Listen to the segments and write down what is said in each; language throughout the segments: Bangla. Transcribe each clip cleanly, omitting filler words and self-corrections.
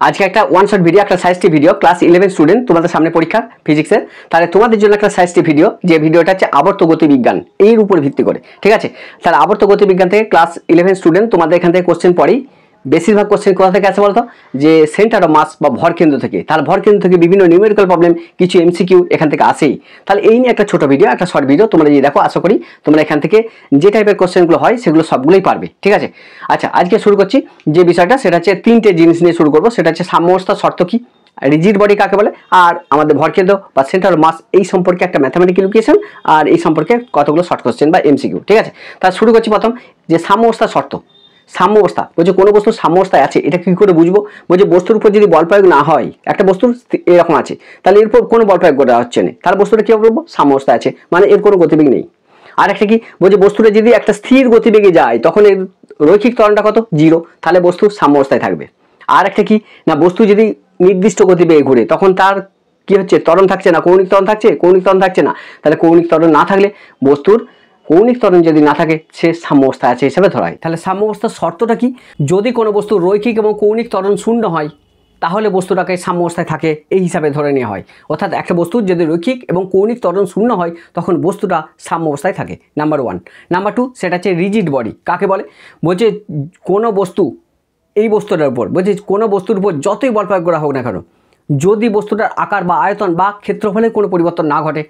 আজকে একটা ওয়ান শট ভিডিও, একটা সায়েন্স ভিডিও, ক্লাস 11 স্টুডেন্ট, তোমাদের সামনে পরীক্ষা ফিজিক্সের। তাহলে তোমাদের জন্য একটা সায়েন্স ভিডিও, যে ভিডিওটা হচ্ছে আবর্ত গতিবিজ্ঞান এর উপর ভিত্তি করে, ঠিক আছে। তাহলে আবর্ত গতিবিজ্ঞান থেকে ক্লাস 11 স্টুডেন্ট, তোমাদের এখান থেকে কোশ্চেন পড়েই বেশিরভাগ কোশ্চেন কোথা থেকে আছে বলতো, যে সেন্টার অফ মাস বা ভর কেন্দ্র থেকে। তাহলে ভর কেন্দ্র থেকে বিভিন্ন নিউমেরিক্যাল প্রবলেম, কিছু এমসিকিউ এখান থেকে আসেই। তাহলে এই নিয়ে একটা ছোট ভিডিও, একটা শর্ট ভিডিও তোমরা যে দেখো, আশা করি তোমরা এখান থেকে যে টাইপের কোশ্চেনগুলো হয় সেগুলো সবগুলোই পারবে, ঠিক আছে। আচ্ছা, আজকে শুরু করছি যে বিষয়টা, সেটা হচ্ছে তিনটে জিনিস নিয়ে শুরু করবো। সেটা হচ্ছে সাম্যাবস্থার শর্ত কি, রিজিড বডি কাকে বলে, আর আমাদের ভরকেন্দ্র বা সেন্টার অফ মাস এই সম্পর্কে একটা ম্যাথামেটিক্যাল ইকুয়েশন, আর এই সম্পর্কে কতগুলো শর্ট কোশ্চেন বা এমসিকিউ, ঠিক আছে। তাহলে শুরু করছি প্রথম, যে সাম্যাবস্থার শর্ত। সাম্যাবস্থা বলছে কোনো বস্তু সাম্যাবস্থায় আছে, এটা কি করে বুঝবো? বলছে বস্তুর উপর যদি বল প্রয়োগ না হয়, একটা বস্তু এরকম আছে, তাহলে এরপর কোনো বল প্রয়োগ করা হচ্ছে না, তাহলে বস্তুটা কি বলবো? সাম্যাবস্থায় আছে, মানে এর কোনো গতিবেগ নেই। আর একটা কি বলছে, বস্তুটা যদি একটা স্থির গতিবেগে যায়, তখন এর রৈখিক ত্বরণটা কত? 0, তাহলে বস্তু সাম্যাবস্থায় থাকবে। আর একটা কি না, বস্তু যদি নির্দিষ্ট গতিবেগে ঘুরে, তখন তার কি হচ্ছে? ত্বরণ থাকছে না, কৌণিক ত্বরণ থাকছে? কৌণিক ত্বরণ থাকছে না, তাহলে কৌণিক ত্বরণ না থাকলে বস্তুর কৌণিক ত্বরণ যদি না থাকে, সে সাম্যাবস্থায় আছে হিসাবে ধরা হয়। তাহলে সাম্যাবস্থার শর্তটা কি? যদি কোনো বস্তু রৈখিক এবং কৌণিক ত্বরণ শূন্য হয়, তাহলে বস্তুটাকে সাম্যাবস্থায় থাকে এই হিসাবে ধরে নেওয়া হয়। অর্থাৎ একটা বস্তুর যদি রৈখিক এবং কৌণিক ত্বরণ শূন্য হয়, তখন বস্তুটা সাম্যাবস্থায় থাকে, নাম্বার 1। নাম্বার 2, সেটা হচ্ছে রিজিড বডি কাকে বলে। বলছে কোনো বস্তু, এই বস্তুটার উপর বলছে কোনো বস্তুর উপর যতই বল প্রয়োগ করা হোক না কেন, যদি বস্তুটার আকার বা আয়তন বা ক্ষেত্রফলে কোনো পরিবর্তন না ঘটে,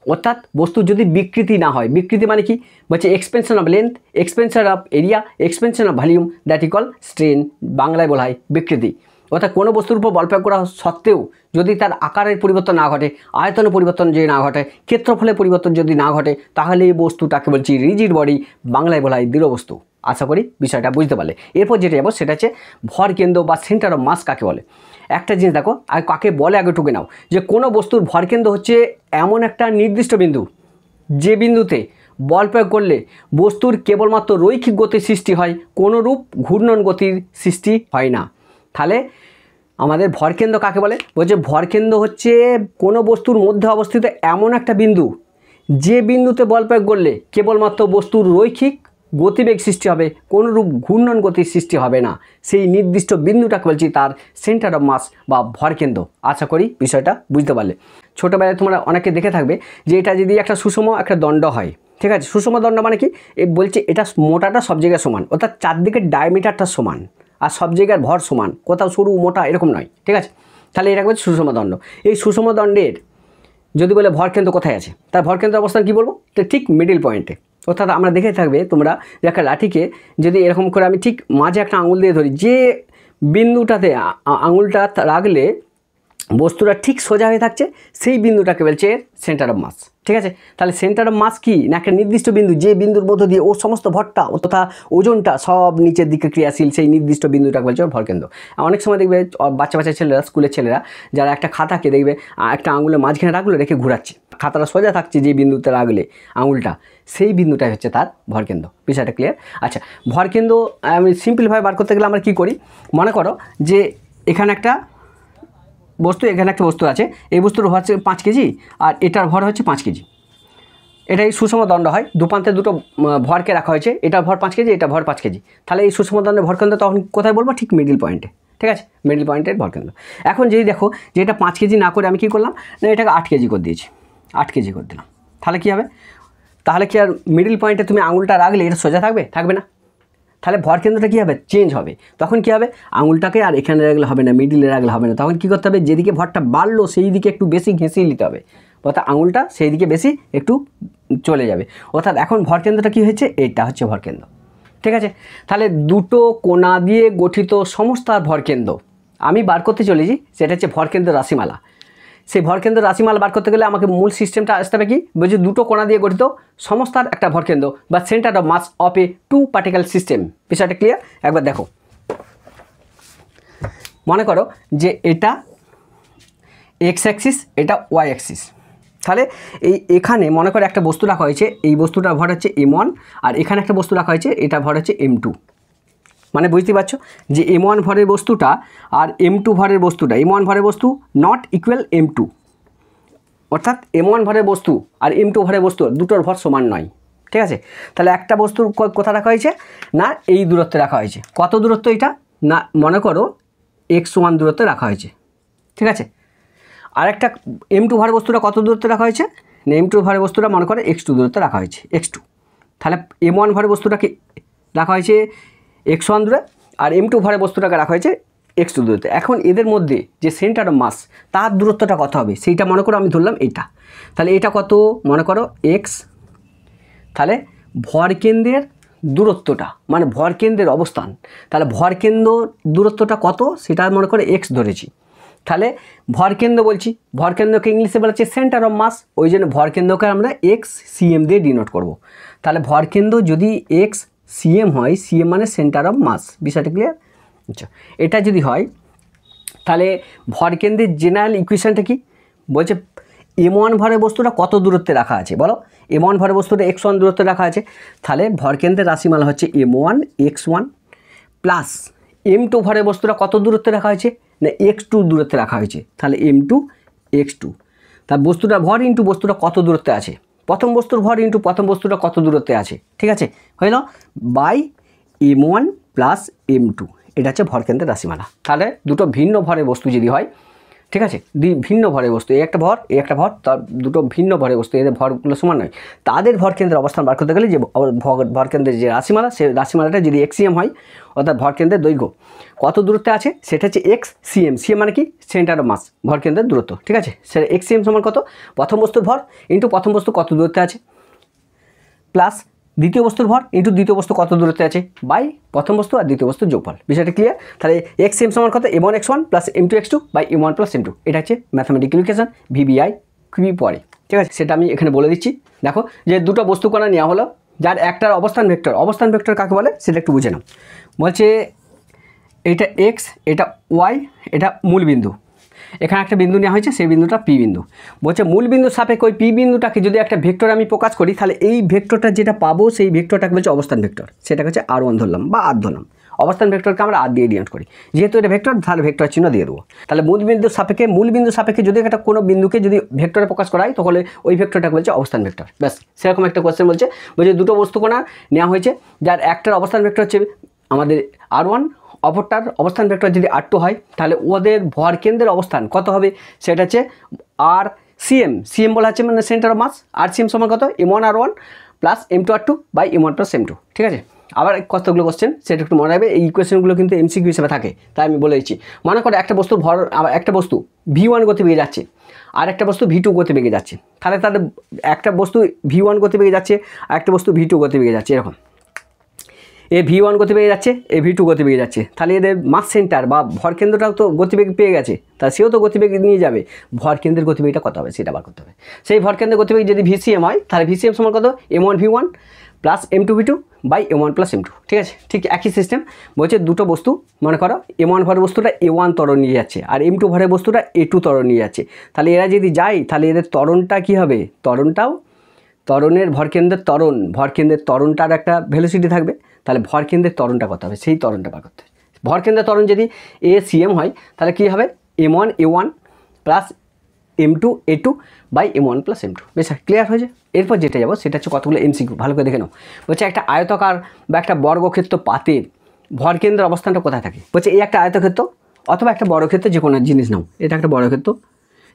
অর্থাৎ বস্তুর যদি বিকৃতি না হয়। বিকৃতি মানে কি? বলছে expansion of length, expansion of area, expansion of volume, that equal strain, বাংলায় বলা হয় বিকৃতি। অর্থাৎ কোনো বস্তুর উপর বল প্রয়োগ করা সত্ত্বেও যদি তার আকারের পরিবর্তন না ঘটে, আয়তনের পরিবর্তন যদি না ঘটে, ক্ষেত্রফলের পরিবর্তন যদি না ঘটে, তাহলে এই বস্তুটাকে বলছি রিজিড বডি, বাংলায় বলা হয় দৃঢ় বস্তু। আশা করি বিষয়টা বুঝতে পারলে। এরপর যেটা যাবো, সেটা হচ্ছে ভর কেন্দ্র বা সেন্টার অফ মাস কাকে বলে। একটা জিনিস দেখো, আর কাকে বলে আগে টুকে নাও, যে কোনো বস্তুর ভরকেন্দ্র হচ্ছে এমন একটা নির্দিষ্ট বিন্দু, যে বিন্দুতে বল প্রয়োগ করলে বস্তুর কেবলমাত্র রৈখিক গতির সৃষ্টি হয়, কোনোরূপ ঘূর্ণন গতির সৃষ্টি হয় না। তাহলে আমাদের ভরকেন্দ্র কাকে বলে? বলছে ভরকেন্দ্র হচ্ছে কোনো বস্তুর মধ্যে অবস্থিত এমন একটা বিন্দু, যে বিন্দুতে বল প্রয়োগ করলে কেবলমাত্র বস্তুর রৈখিক গতিবেগ সৃষ্টি হবে, কোনোরূপ ঘূর্ণন গতির সৃষ্টি হবে না। সেই নির্দিষ্ট বিন্দুটাকে বলছি তার সেন্টার অফ মাস বা ভরকেন্দ্র। আশা করি বিষয়টা বুঝতে পারলে। ছোটোবেলায় তোমরা অনেকে দেখে থাকবে যে এটা যদি একটা সুষম একটা দণ্ড হয়, ঠিক আছে। সুষম দণ্ড মানে কি? বলছে এটা মোটাটা সব জায়গায় সমান, অর্থাৎ চারদিকের ডায়ামিটারটা সমান, আর সব জায়গার ভর সমান, কোথাও সরু মোটা এরকম নয়, ঠিক আছে। তাহলে এটা বলছে সুষম দণ্ড। এই সুষম দণ্ডের যদি বলে ভরকেন্দ্র কোথায় আছে, তার ভরকেন্দ্র অবস্থান কী বলবো? ঠিক মিডিল পয়েন্টে। অর্থাৎ আমরা দেখে থাকবে তোমরা যে একটা লাঠিকে যদি এরকম করে আমি ঠিক মাঝে একটা আঙুল দিয়ে ধরি, যে বিন্দুটাতে আঙুলটা রাখলে বস্তুটা ঠিক সোজা হয়ে থাকছে, সেই বিন্দুটাকে বলছে সেন্টার অফ মাস, ঠিক আছে। তাহলে সেন্টার অফ মাস কি না, একটা নির্দিষ্ট বিন্দু, যে বিন্দুর মধ্য দিয়ে ও সমস্ত ভরটা তথা ওজনটা সব নিচের দিকে ক্রিয়াশীল, সেই নির্দিষ্ট বিন্দুটাকে বলছে ভরকেন্দ্র। অনেক সময় দেখবে বাচ্চা ছেলেরা, স্কুলের ছেলেরা যারা একটা খাতাকে দেখবে একটা আঙুলের মাঝখানে রাখলো, রেখে ঘুরাচ্ছে, খাতাটা সোজা থাকছে যে বিন্দুতে রাখলে আঙুলটা, সেই বিন্দুটাই হচ্ছে তার ভরকেন্দ্র। বিষয়টা ক্লিয়ার? আচ্ছা, ভরকেন্দ্র আমি সিম্পলভাবে বার করতে গেলে আমরা কী করি, মনে করো যে এখানে একটা বস্তু, এখানে একটা বস্তু আছে, এই বস্তুর ভর হচ্ছে 5 কেজি, আর এটার ভর হচ্ছে 5 কেজি। এটাই সুষম দণ্ড হয়, দুপান্তে দুটো ভরকে রাখা হয়েছে, এটার ভর 5 কেজি, এটা ভর 5 কেজি। তাহলে এই সুষম দণ্ডের ভরকেন্দ্র তখন কোথায় বলবো? ঠিক মিডিল পয়েন্টে, ঠিক আছে, মিডিল পয়েন্টের ভরকেন্দ্র। এখন যদি দেখো যে এটা 5 কেজি না করে আমি কী করলাম না, এটাকে 8 কেজি করে দিয়েছি, 8 কেজি করে দিলাম, তাহলে কী হবে? তাহলে কি আর মিডিল পয়েন্টে তুমি আঙুলটা রাখলে এটা সোজা থাকবে? থাকবে না। তাহলে ভরকেন্দ্রটা কী হবে? চেঞ্জ হবে। তখন কী হবে? আঙুলটাকে আর এখানে রাখলে হবে না, মিডিলে রাখলে হবে না, তখন কী করতে হবে? যেদিকে ভরটা বাড়লো সেই দিকে একটু বেশি ঘেঁষিয়ে নিতে হবে, অর্থাৎ আঙুলটা সেই দিকে বেশি একটু চলে যাবে। অর্থাৎ এখন ভরকেন্দ্রটা কী হয়েছে? এইটা হচ্ছে ভরকেন্দ্র, ঠিক আছে। তাহলে দুটো কোণা দিয়ে গঠিত সমস্তার ভরকেন্দ্র আমি বার করতে চলেছি, সেটা হচ্ছে ভরকেন্দ্র রাশিমালা। সেই ভরকেন্দ্র রাশিমালা বার করতে গেলে আমাকে মূল সিস্টেমটা আসতে হবে কি? বলছি দুটো কোণা দিয়ে গঠিত সমস্তার একটা ভরকেন্দ্র বা centre of mass of a 2 particle system. বিষয়টা ক্লিয়ার? একবার দেখো, মনে করো যে এটা এক্স অ্যাক্সিস, এটা ওয়াই অ্যাক্সিস। তাহলে এখানে মনে করো একটা বস্তু রাখা হয়েছে, এই বস্তুটার ভর হচ্ছে m1, আর এখানে একটা বস্তু রাখা হয়েছে, এটা ভর হচ্ছে m2। মানে বুঝতে পারছো যে m1 ভরের বস্তুটা আর m2 ভরের বস্তুটা, m1 ভরের বস্তু নট ইকুয়াল m2, অর্থাৎ m1 ভরের বস্তু আর m2 ভরের বস্তু দুটোর ভর সমান নয়, ঠিক আছে। তাহলে একটা বস্তুর কোথায় রাখা হয়েছে না, এই দূরত্বে রাখা হয়েছে। কত দূরত্ব এটা না, মনে করো x1 দূরত্বে রাখা হয়েছে, ঠিক আছে। আরেকটা m2 ভার বস্তুটা কত দূরত্বে রাখা হয়েছে, m2 ভার বস্তুটা মনে করে x2 দূরত্বে রাখা হয়েছে, x2। তাহলে m1 ভার বস্তুটাকে রাখা হয়েছে x1 দূরে, আর m2 ভারে বস্তুটাকে রাখা হয়েছে x2 দূরত্বে। এখন এদের মধ্যে যে সেন্টার অফ মাস তার দূরত্বটা কত হবে সেইটা মনে করো আমি ধরলাম এটা। তাহলে এটা কত মনে করো x, তাহলে ভরকেন্দ্রের দূরত্বটা মানে ভরকেন্দ্রের অবস্থান, তাহলে ভরকেন্দ্র দূরত্বটা কত সেটা মনে করে x ধরেছি। তাহলে ভরকেন্দ্র বলছি, ভরকেন্দ্রকে ইংলিশে বলা হচ্ছে সেন্টার অফ মাস, ওই জন্য ভরকেন্দ্রকে আমরা এক্স সিএম দিয়ে ডিনোট করব। তাহলে ভরকেন্দ্র যদি এক্স সিএম হয়, সিএম মানে সেন্টার অফ মাস, বিষয়টা ক্লিয়ার? আচ্ছা, এটা যদি হয় তাহলে ভরকেন্দ্রের জেনারেল ইকুয়েশনটা কি বলছে, m1 ভরের বস্তুটা কত দূরত্বে রাখা আছে বলো, m1 ভরের বস্তুটা x1 দূরত্বে রাখা আছে, তাহলে ভরকেন্দ্রের রাশিমালা হচ্ছে m1 x1 প্লাস m2 ভরের বস্তুটা কত দূরত্বে রাখা হয়েছে না x2 দূরত্বে রাখা হয়েছে, তাহলে m2 x2। তার বস্তুটা ভর ইন্টু বস্তুটা কত দূরত্বে আছে, প্রথম বস্তুর ভর ইন্টু প্রথম বস্তুটা কত দূরত্বে আছে, ঠিক আছে, হইল বাই m1 প্লাস m2। এটা হচ্ছে ভরকেন্দ্রের রাশিমালা। তাহলে দুটো ভিন্ন ভরের বস্তু যদি হয়, ঠিক আছে, ভিন্ন ভরের বস্তু, এই একটা ভর এই একটা ভর, তার দুটো ভিন্ন ভরের বস্তু, এদের ভরগুলো সমান নয়, তাদের ভরকেন্দ্রের অবস্থান বার করতে গেলে যে ভরকেন্দ্রের যে রাশিমালা সেই রাশিমালাটা যদি এক্সিএম হয়, অর্থাৎ ভরকেন্দ্রের দৈর্ঘ্য কত দূরত্বে আছে সেটা হচ্ছে এক্স সিএম, সিএম মানে কি সেন্টার অফ মাস, ভরকেন্দ্রের দূরত্ব, ঠিক আছে। সেটা এক্সিএম সমান কত প্রথম বস্তুর ভর ইন্টু প্রথম বস্তু কত দূরত্বে আছে, প্লাস দ্বিতীয় বস্তুর ভর ইন্টু দ্বিতীয় বস্তু কত দূরত্বে আছে বাই প্রথম বস্তু আর দ্বিতীয় বস্তুর যোগফল। বিষয়টা ক্লিয়ার? তাহলে এক্স এম সমান কত m1 x1 plus m2 x2 by m1 plus m2। এটা হচ্ছে ম্যাথমেটিক্যাল ইকুয়েশন, ভিবিআই খুবই পরে, ঠিক আছে, সেটা আমি এখানে বলে দিচ্ছি। দেখো যে দুটো বস্তু কণা নেওয়া হলো, যার একটার অবস্থান ভেক্টর, অবস্থান ভেক্টর কাকে বলে সেটা একটু বুঝে নাও। বলছে এটা এক্স, এটা ওয়াই, এটা মূল বিন্দু, এখানে একটা বিন্দু নেওয়া হয়েছে, সেই বিন্দুটা পি বিন্দু। বলছে মূল বিন্দু সাপেক্ষে ওই পি বিন্দুটাকে যদি একটা ভেক্টর আমি প্রকাশ করি, তাহলে এই ভেক্টরটা যেটা পাবো সেই ভেক্টরটাকে বলছে অবস্থান ভেক্টর, সেটাকে হচ্ছে R1 ধরলাম বা আর ধরলাম। অবস্থান ভেক্টরকে আমরা আর দিয়ে ডিনোট করি, যেহেতু এটা ভেক্টর তাহলে ভেক্টর চিহ্ন দিয়ে দেবো। তাহলে মূল বিন্দু সাপেক্ষে যদি একটা কোনো বিন্দুকে যদি ভেক্টরে প্রকাশ করা হয় তাহলে ওই ভেক্টরটাকে বলছে অবস্থান ভেক্টর। ব্যাস সেরকম একটা কোয়েশ্চেন বলছে দুটো বস্তু কোণা নেওয়া হয়েছে, যার একটার অবস্থান ভেক্টর হচ্ছে আমাদের R1, অপরটার অবস্থান ভেক্টর যদি R2 হয়, তাহলে ওদের ভরকেন্দ্রের অবস্থান কত হবে সেটা হচ্ছে আর সিএম, সিএম বলা হচ্ছে মানে সেন্টার অফ মাস, আর সিএম সমান কত m1 R1 plus m2 R2 by m1 plus m2, ঠিক আছে। আবার কতগুলো কোশ্চেন সেটা একটু মনে রাখবে, এই ইকুয়েশনগুলো কিন্তু এমসিকিউ হিসেবে থাকে, তাই আমি বলে দিচ্ছি। মনে করো একটা বস্তুর ভর, একটা বস্তু v1 গতিবেগে যাচ্ছে আর একটা বস্তু v2 গতিবেগে যাচ্ছে, তাহলে একটা বস্তু v1 গতিবেগে যাচ্ছে আর একটা বস্তু v2 গতিবেগে যাচ্ছে, এরকম এ v1 গতিবেগে যাচ্ছে, এ v2 গতিবেগে যাচ্ছে, তাহলে এদের মাস সেন্টার বা ভরকেন্দ্রটাও তো গতিবেগ পেয়ে গেছে, তা সেও তো গতিবেগ নিয়ে যাবে, ভরকেন্দ্রের গতিবেগটা কত হবে সেটা বার করতে হবে। সেই ভরকেন্দ্রের গতিবেগ যদি ভিসিএম হয়, তাহলে ভিসিএম সমান কত m1 v1 plus m2 v2 by m1 plus m2, ঠিক আছে। ঠিক একই সিস্টেম বলছে দুটো বস্তু মনে করো m1 ভরের বস্তুটা a1 ত্বরণ নিয়ে যাচ্ছে আর m2 ভরের বস্তুটা a2 ত্বরণ নিয়ে যাচ্ছে, তাহলে এরা যদি যায় তাহলে এদের ত্বরণটা কী হবে, ত্বরণের ভরকেন্দ্রের ত্বরণটার একটা ভেলোসিটি থাকবে, তাহলে ভরকেন্দ্রের ত্বরণটা কত হবে সেই ত্বরণটা বার করতে হবে। ভরকেন্দ্রের ত্বরণ যদি এ সিএম হয়, তাহলে কী হবে m1 a1 plus m2 a2 by m1 plus m2। বেশ ক্লিয়ার হয়েছে? এরপর যেটা যাবো সেটা হচ্ছে কতগুলো এমসিকিউ, ভালো করে দেখে নাও। বলছে একটা আয়তাকার বা একটা বর্গক্ষেত্র পাতের ভরকেন্দ্রের অবস্থানটা কোথায় থাকে। বলছে এই একটা আয়তক্ষেত্র অথবা একটা বর্গক্ষেত্র, যে কোনো জিনিস নাও, এটা একটা বর্গক্ষেত্র,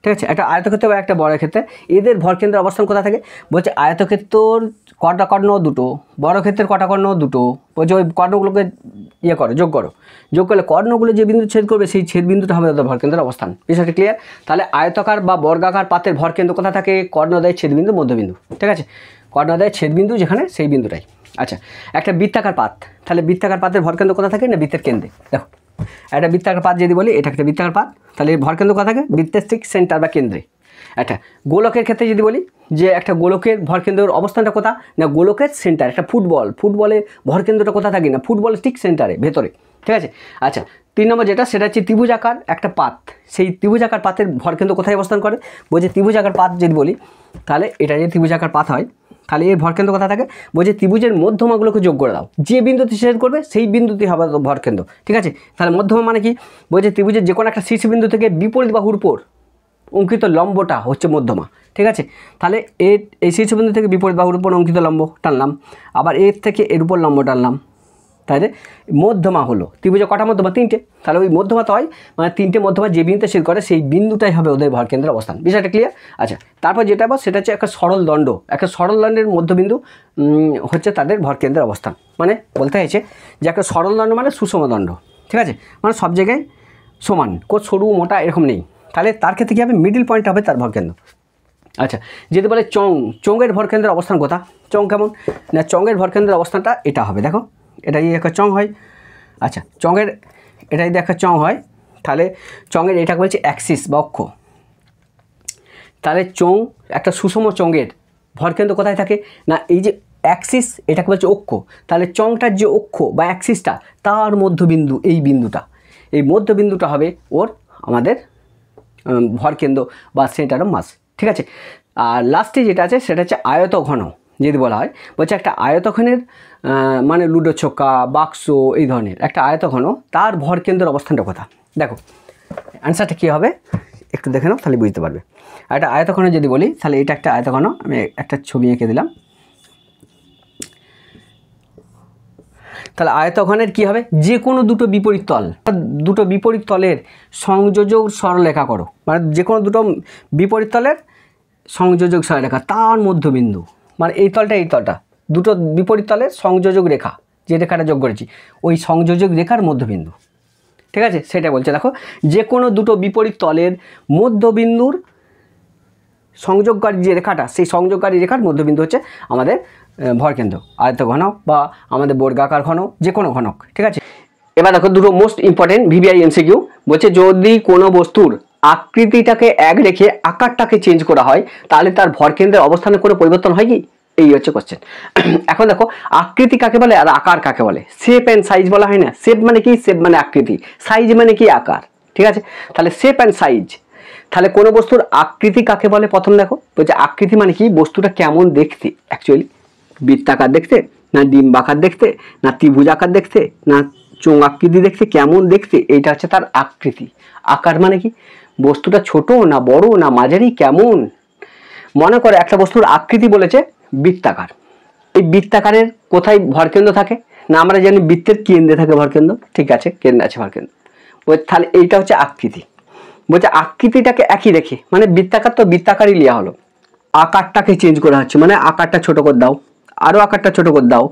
ঠিক আছে, একটা আয়তক্ষেত্র বা একটা বর্গক্ষেত্রে এদের ভরকেন্দ্রের অবস্থান কোথায় থাকে। বলছে আয়তক্ষেত্রর কটা কর্ণ দুটো, বর্গক্ষেত্রের কটা কর্ণ দুটো, বলছে ওই কর্ণগুলোকে যোগ করলে কর্ণগুলো যে বিন্দু ছেদ করবে সেই ছেদ বিন্দুটা হবে তাদের ভরকেন্দ্রের অবস্থান। বিষয়টা ক্লিয়ার? তাহলে আয়তাকার বা বর্গাকার পাতের ভরকেন্দ্র কোথায় থাকে, কর্ণদ্বয়ের ছেদবিন্দু মধ্যবিন্দু, ঠিক আছে, কর্ণদ্বয়ের ছেদবিন্দু যেখানে সেই বিন্দুটাই। আচ্ছা, একটা বৃত্তাকার পাত, তাহলে বৃত্তাকার পাতের ভরকেন্দ্র কোথায় থাকে না বৃত্তের কেন্দ্রে। দেখো একটা বৃত্তাকার পাত যদি বলি, এটা একটা বৃত্তাকার পাত, তাহলে ভরকেন্দ্র কোথায় থাকে বৃত্তের ঠিক সেন্টার বা কেন্দ্রে। একটা গোলকের ক্ষেত্রে যদি বলি যে একটা গোলকের ভরকেন্দ্রের অবস্থানটা কোথা না গোলকের সেন্টার। একটা ফুটবলের ভরকেন্দ্রটা কোথা থাকে না ফুটবলের ঠিক সেন্টারে ভেতরে, ঠিক আছে। আচ্ছা, 3 নম্বর যেটা সেটা হচ্ছে ত্রিভুজাকার একটা পাত, সেই ত্রিভুজাকার পাতের ভরকেন্দ্র কোথায় অবস্থান করে। বলছে ত্রিভুজাকার পাত যদি বলি, তাহলে এটা যদি ত্রিভুজাকার পাত হয় তাহলে এর ভরকেন্দ্র কোথায় থাকে। বলছে ত্রিভুজের মধ্যমাগুলোকে যোগ করে দাও, যে বিন্দুতে ছেদ করবে সেই বিন্দুতেই হবে ভরকেন্দ্র, ঠিক আছে। তাহলে মধ্যমা মানে কি, বলছে ত্রিভুজের যে কোনো একটা শীর্ষবিন্দু থেকে বিপরীত বাহুর উপর অঙ্কিত লম্বটা হচ্ছে মধ্যমা, ঠিক আছে। তাহলে এই শীর্ষবিন্দু থেকে বিপরীত বাহুর উপর অঙ্কিত লম্ব টানলাম, আবার এর থেকে এর উপর লম্ব টানলাম, তাহলে মধ্যমা হলো ত্রিভুজে কটা মধ্যমা? 3টে। তাহলে ওই মধ্যমা তো হয় মানে 3টে মধ্যমা যে বিন্দুতে ছেদ করে সেই বিন্দুটাই হবে ওদের ভরকেন্দ্রের অবস্থান। বিষয়টা ক্লিয়ার? আচ্ছা, তারপর যেটা বল সেটা হচ্ছে একটা সরল দণ্ড। একটা সরল দণ্ডের মধ্যবিন্দু হচ্ছে তাদের ভরকেন্দ্রের অবস্থান। মানে বলতে চাইছে যে একটা সরল দণ্ড মানে সুষম দণ্ড, ঠিক আছে, মানে সব জায়গায় সমান, কোথাও সরু মোটা এরকম নেই। তাহলে তার ক্ষেত্রে কী হবে? মিডিল পয়েন্ট হবে তার ভরকেন্দ্র। আচ্ছা, যদি বলে চঙের ভরকেন্দ্রের অবস্থান কোথা? চং কেমন না, চঙের ভরকেন্দ্রের অবস্থানটা এটা হবে, দেখো এটা যদি একটা চং হয়, আচ্ছা চঙের এটা যদি একটা চং হয় তাহলে চঙের এটাকে বলছে অ্যাক্সিস বা অক্ষ। তাহলে চং একটা সুষম চঙের ভরকেন্দ্র কোথায় থাকে না এই যে অ্যাক্সিস, এটাকে বলছে অক্ষ। তাহলে চংটার যে অক্ষ বা অ্যাক্সিসটা তার মধ্যবিন্দু এই বিন্দুটা, এই মধ্যবিন্দুটা হবে ওর আমাদের ভরকেন্দ্র বা সেন্টার অফ মাস, ঠিক আছে। আর লাস্টে যেটা আছে সেটা হচ্ছে আয়তঘন। যদি বলা হয় বলছে একটা আয়তঘনের মানে লুডো ছক্কা, বাক্স, এই ধরনের একটা আয়তঘন, তার ভরকেন্দ্রের অবস্থানটা কোথা? দেখো অ্যান্সারটা কী হবে একটু দেখে নাও, তাহলে বুঝতে পারবে। আর একটা আয়তঘন যদি বলি তাহলে এটা একটা আয়তঘন, আমি একটা ছবি এঁকে দিলাম। তাহলে আয়তঘনের কী হবে? যে কোনো দুটো বিপরীত তলের সংযোজক সরলরেখা করো, মানে যে কোনো দুটো বিপরীত তলের সংযোজক সরলরেখা তার মধ্যবিন্দু, মানে এই তলটা দুটো বিপরীত তলের সংযোজক রেখা, যে রেখাটা যোগ করেছি ওই সংযোজক রেখার মধ্যবিন্দু, ঠিক আছে, সেটা বলছে। দেখো যে কোনো দুটো বিপরীত তলের মধ্যবিন্দুর সংযোগকারী যে রেখাটা, সেই সংযোগকারী রেখার মধ্যবিন্দু হচ্ছে আমাদের ভরকেন্দ্র, আয়তঘন বা আমাদের বর্গাকার ঘন, যে কোনো ঘনক, ঠিক আছে। এবার দেখো দুটো মোস্ট ইম্পর্টেন্ট ভিভিআই এমসিকিউ বলছে, যদি কোনো বস্তুর আকৃতিটাকে এক রেখে আকারটাকে চেঞ্জ করা হয় তাহলে তার ভরকেন্দ্রের অবস্থানে কোনো পরিবর্তন হয় কি? এই হচ্ছে কোশ্চেন। এখন দেখো আকৃতি কাকে বলে আর আকার কাকে বলে? শেপ অ্যান্ড সাইজ বলা হয় না? শেপ মানে কি? শেপ মানে আকৃতি, সাইজ মানে কি? আকার, ঠিক আছে। তাহলে শেপ অ্যান্ড সাইজ, তাহলে কোনো বস্তুর আকৃতি কাকে বলে? প্রথম দেখো বলছে আকৃতি মানে কি? বস্তুটা কেমন দেখতে, অ্যাকচুয়ালি বৃত্তাকার দেখতে, না ডিম্বাকার দেখতে, না ত্রিভুজাকার দেখতে, না চোঙ আকৃতি দেখতে, কেমন দেখতে, এইটা হচ্ছে তার আকৃতি। আকার মানে কি? বস্তুটা ছোট না বড় না মাঝারি, কেমন। মনে করে একটা বস্তুর আকৃতি বলেছে বৃত্তাকার, এই বৃত্তাকারের কোথায় ভরকেন্দ্র থাকে না? আমরা জানি বৃত্তের কেন্দ্রে থাকে ভরকেন্দ্র, ঠিক আছে, কেন্দ্রে আছে ভরকেন্দ্র। তাহলে এইটা হচ্ছে আকৃতি। বলছে আকৃতিটাকে একই রেখে, মানে বৃত্তাকার তো বৃত্তাকারই লিয়া হলো, আকারটাকে চেঞ্জ করা হচ্ছে, মানে আকারটা ছোট করে দাও, আরও আকারটা ছোট করে দাও।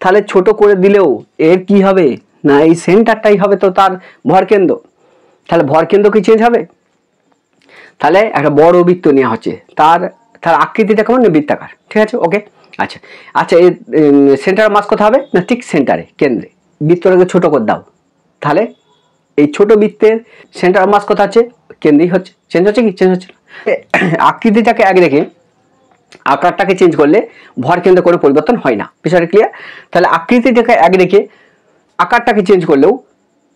তাহলে ছোট করে দিলেও এর কি হবে না এই সেন্টারটাই হবে তো তার ভরকেন্দ্র। তাহলে ভরকেন্দ্র কি চেঞ্জ হবে? তাহলে একটা বড় বৃত্ত নেওয়া হচ্ছে, তার আকৃতিটা কেমন? বৃত্তাকার, ঠিক আছে, ওকে। আচ্ছা আচ্ছা, এই সেন্টার মাস কোথা হবে না? ঠিক সেন্টারে, কেন্দ্রে। বৃত্তটাকে ছোট করে দাও, তাহলে এই ছোট বৃত্তের সেন্টার মাস কোথা আছে? কেন্দ্রেই হচ্ছে। চেঞ্জ হচ্ছে কি? চেঞ্জ হচ্ছে। আকৃতিটাকে এক রেখে আকারটাকে চেঞ্জ করলে ভরকেন্দ্র কোনো পরিবর্তন হয় না। বিষয়টা ক্লিয়ার? তাহলে আকৃতিটাকে এক রেখে আকারটাকে চেঞ্জ করলেও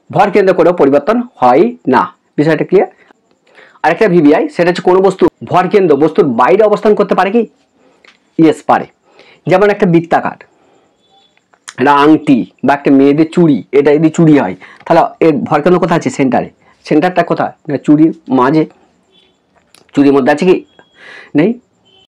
ভরকেন্দ্র কোনো পরিবর্তন হয় না। বিষয়টা ক্লিয়ার? আরেকটা ভিভিআই, সেটা হচ্ছে কোনো বস্তু ভরকেন্দ্র বস্তুর বাইরে অবস্থান করতে পারে কি? ইয়েস, পারে। যেমন একটা বৃত্তাকার, একটা আংটি বা একটা মেয়েদের চুড়ি, এটা যদি চুড়ি হয় তাহলে এর ভরকেন্দ্র কোথায় আছে? সেন্টারে। সেন্টারটা কোথায়? চুড়ির মাঝে। চুড়ির মধ্যে আছে কি? নেই।